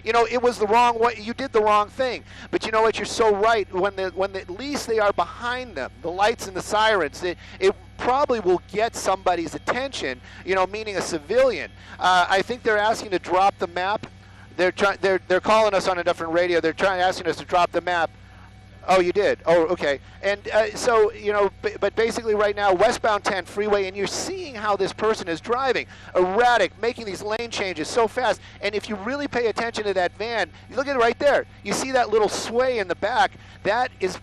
it was the wrong way. You did the wrong thing. But you know what? You're so right. When at least they are behind them, the lights and the sirens, it probably will get somebody's attention, meaning a civilian. I think they're asking to drop the map. They're calling us on a different radio. They're asking us to drop the map. Oh, you did? Oh, okay. And so, but basically right now, westbound 10 freeway, and you're seeing how this person is driving. Erratic, making these lane changes so fast. And if you really pay attention to that van, you look at it right there. You see that little sway in the back. That is,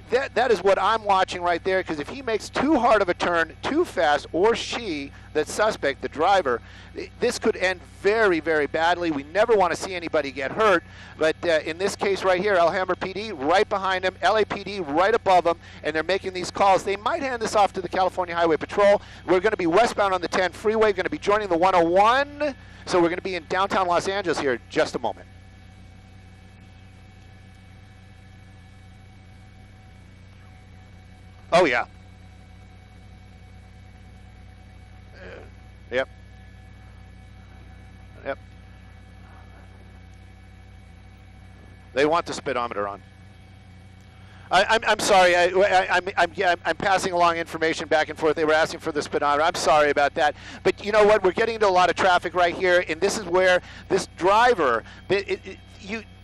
that is what I'm watching right there, because if he makes too hard of a turn, too fast, or she, the suspect, the driver, this could end very, very badly. We never want to see anybody get hurt, but in this case right here, Alhambra PD right behind him, LAPD right above him, and they're making these calls. They might hand this off to the California Highway Patrol. We're going to be westbound on the 10 freeway, going to be joining the 101, so we're going to be in downtown Los Angeles here in just a moment. Oh, yeah. Yep. Yep. They want the speedometer on. I'm sorry. I'm passing along information back and forth. They were asking for the speedometer. I'm sorry about that. But you know what? We're getting into a lot of traffic right here, and this is where this driver,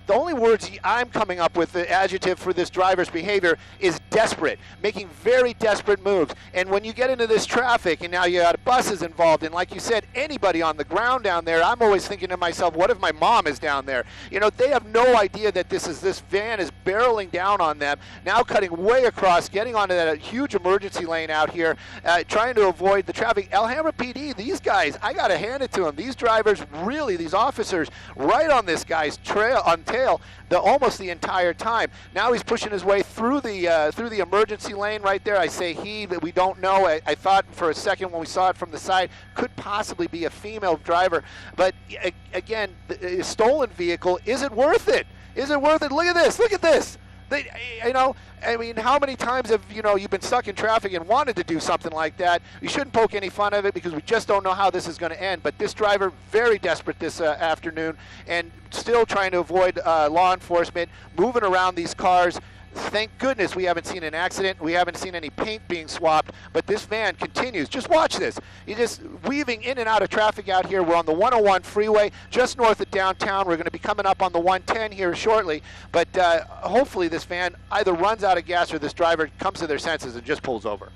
the only words I'm coming up with, the adjective for this driver's behavior, is desperate, making very desperate moves. And when you get into this traffic, and now you got buses involved, and like you said, anybody on the ground down there, I'm always thinking to myself, what if my mom is down there? They have no idea that this van is barreling down on them, now cutting way across, getting onto that huge emergency lane out here, trying to avoid the traffic. Alhambra PD, these guys, I got to hand it to them. These drivers, really, these officers, right on this guy's tail almost the entire time. Now he's pushing his way through the emergency lane right there. I say he, but we don't know. I thought for a second when we saw it from the side, could possibly be a female driver. But again, the stolen vehicle, is it worth it? Is it worth it? Look at this. Look at this. How many times have you've been stuck in traffic and wanted to do something like that? You shouldn't poke any fun of it, because we just don't know how this is going to end. But this driver, very desperate this afternoon, and still trying to avoid law enforcement, moving around these cars. Thank goodness we haven't seen an accident. We haven't seen any paint being swapped, but this van continues. Just watch this. You're just weaving in and out of traffic out here. We're on the 101 freeway, just north of downtown. We're going to be coming up on the 110 here shortly, but hopefully this van either runs out of gas or this driver comes to their senses and just pulls over.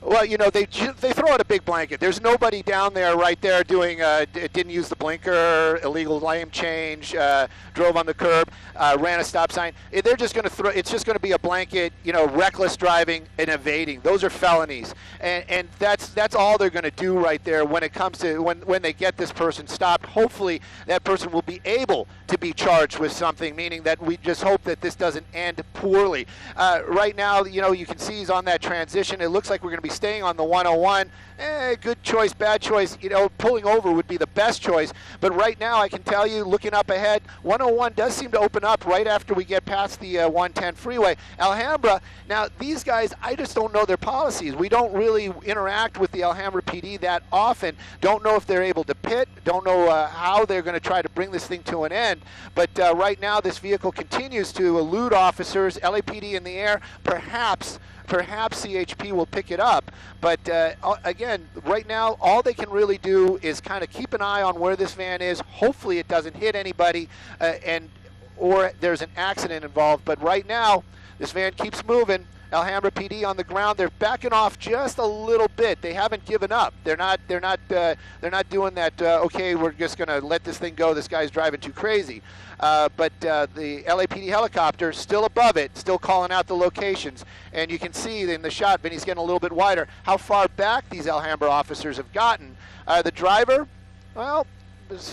Well, they throw out a big blanket. There's nobody down there right there doing, didn't use the blinker, illegal lane change, drove on the curb, ran a stop sign. They're just going to throw, it's just going to be a blanket, reckless driving and evading. Those are felonies. And that's all they're going to do right there when it comes to, when they get this person stopped. Hopefully that person will be able to be charged with something, meaning that we just hope that this doesn't end poorly. Right now, you can see he's on that transition. It looks like we're going to be staying on the 101. Good choice, bad choice. Pulling over would be the best choice. But right now, I can tell you, looking up ahead, 101 does seem to open up right after we get past the 110 freeway. Alhambra, now these guys, I just don't know their policies. We don't really interact with the Alhambra PD that often. Don't know if they're able to pit. Don't know how they're going to try to bring this thing to an end. But right now, this vehicle continues to elude officers. LAPD in the air, perhaps CHP will pick it up. But again, right now, all they can really do is kind of keep an eye on where this van is. Hopefully it doesn't hit anybody or there's an accident involved. But right now, this van keeps moving. Alhambra PD on the ground. They're backing off just a little bit. They haven't given up. They're not doing that. Okay, we're just going to let this thing go. This guy's driving too crazy. But the LAPD helicopter still above it, still calling out the locations. And you can see in the shot, Vinny's getting a little bit wider, how far back these Alhambra officers have gotten. The driver, well,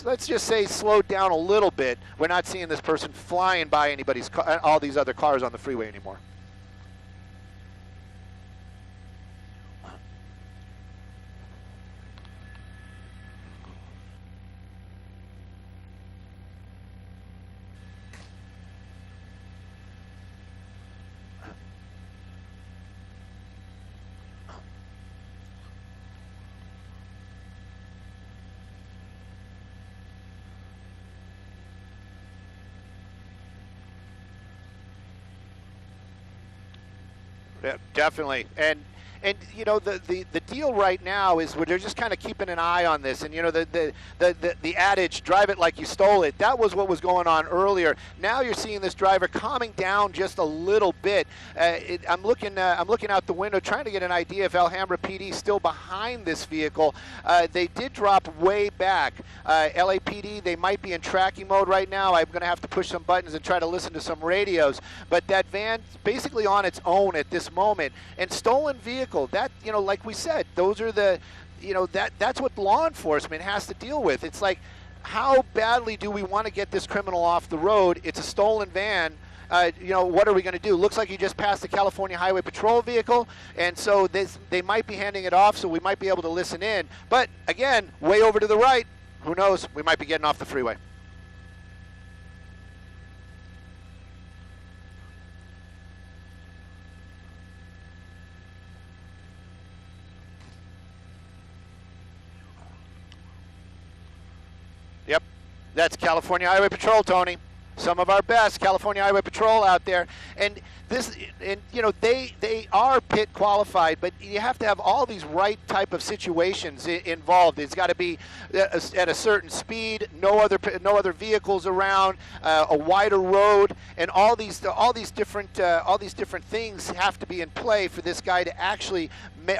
let's just say slowed down a little bit. We're not seeing this person flying by anybody's all these other cars on the freeway anymore. Yeah, definitely. And you know the deal right now is they're just kind of keeping an eye on this, and you know the adage "drive it like you stole it." That was what was going on earlier. Now you're seeing this driver calming down just a little bit. I'm looking out the window trying to get an idea if Alhambra PD is still behind this vehicle. They did drop way back. LAPD, they might be in tracking mode right now. I'm going to have to push some buttons and try to listen to some radios. But that van's basically on its own at this moment. And stolen vehicle, that, you know, like we said, those are the, you know, that's what law enforcement has to deal with. It's like, how badly do we want to get this criminal off the road? It's a stolen van. You know, what are we going to do? Looks like you just passed the California Highway Patrol vehicle, and so they might be handing it off, so we might be able to listen in. But again, way over to the right, who knows? We might be getting off the freeway. Yep, that's California Highway Patrol, Tony. Some of our best California Highway Patrol out there, and you know they are pit qualified, but you have to have all these right type of situations involved. It's got to be at a certain speed, no other vehicles around, a wider road, and all these different things have to be in play for this guy to actually,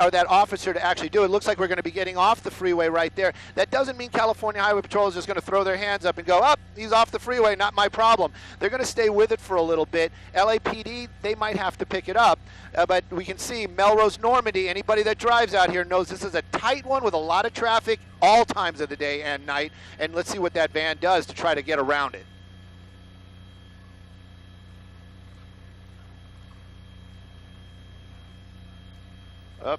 or that officer to actually do it. It looks like we're going to be getting off the freeway right there. That doesn't mean California Highway Patrol is just going to throw their hands up and go, "Up, he's off the freeway, not my problem." They're going to stay with it for a little bit. LAPD, they might have to pick it up, but we can see Melrose, Normandy. Anybody that drives out here knows this is a tight one with a lot of traffic all times of the day and night. And let's see what that van does to try to get around it.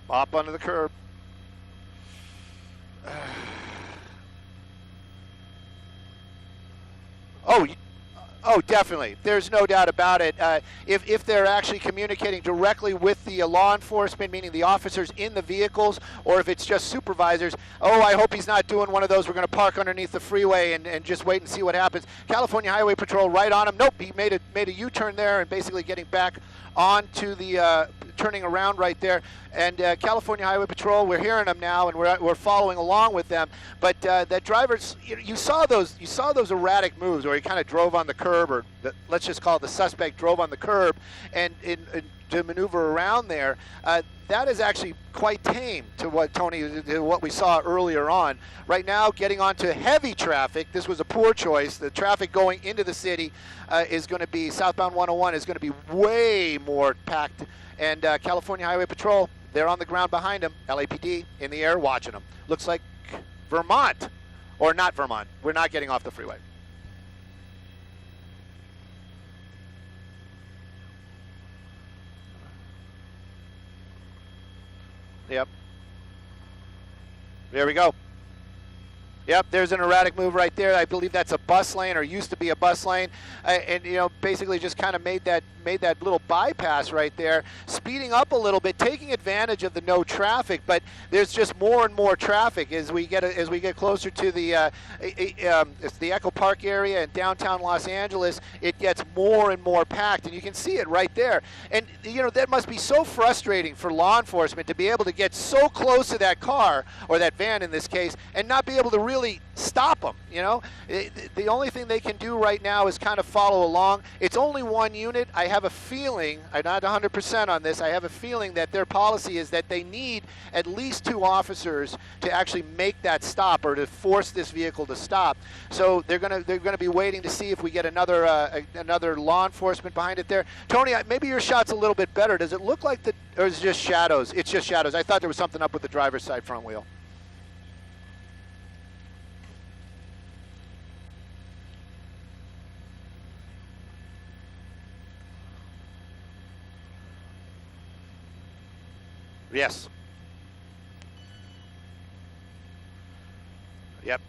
Up onto the curb. Oh, definitely. There's no doubt about it. If they're actually communicating directly with the law enforcement, meaning the officers in the vehicles, or if it's just supervisors, oh, I hope he's not doing one of those, we're going to park underneath the freeway and just wait and see what happens. California Highway Patrol right on him. Nope, he made a U-turn there and basically getting back onto the, turning around right there. And California Highway Patrol, we're hearing them now, and we're following along with them. But that driver's, you saw those erratic moves where he kind of drove on the curb, or let's just call it the suspect drove on the curb, and to maneuver around there. That is actually quite tame to what we saw earlier on. Right now, getting onto heavy traffic, this was a poor choice. The traffic going into the city is going to be, southbound 101 is going to be way more packed. And California Highway Patrol, they're on the ground behind them. LAPD in the air watching them. Looks like Vermont, or not Vermont. We're not getting off the freeway. Yep. There we go. Yep, there's an erratic move right there. I believe that's a bus lane, or used to be a bus lane, and you know, basically just kind of made that little bypass right there, speeding up a little bit, taking advantage of the no traffic. But there's just more and more traffic as we get closer to the Echo Park area in downtown Los Angeles. It gets more and more packed, and you can see it right there. And you know, that must be so frustrating for law enforcement to be able to get so close to that car, or that van in this case, and not be able to really stop them. You know, the only thing they can do right now is kind of follow along. It's only one unit. I have a feeling, I'm not 100% on this, I have a feeling that their policy is that they need at least 2 officers to actually make that stop, or to force this vehicle to stop. So they're gonna be waiting to see if we get another law enforcement behind it there. Tony, maybe your shot's a little bit better. Does it look like or is it just shadows? It's just shadows. I thought there was something up with the driver's side front wheel. Yes. Yep.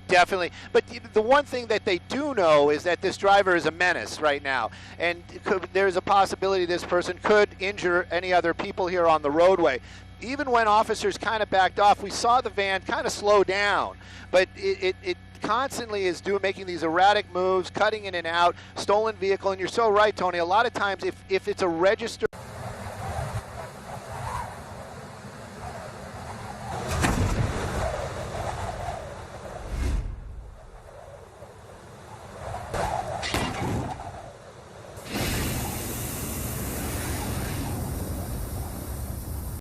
Definitely. But the one thing that they do know is that this driver is a menace right now. And there's a possibility this person could injure any other people here on the roadway. even when officers kind of backed off, we saw the van kind of slow down. But it constantly is making these erratic moves, cutting in and out, stolen vehicle. And you're so right, Tony. A lot of times, if it's a registered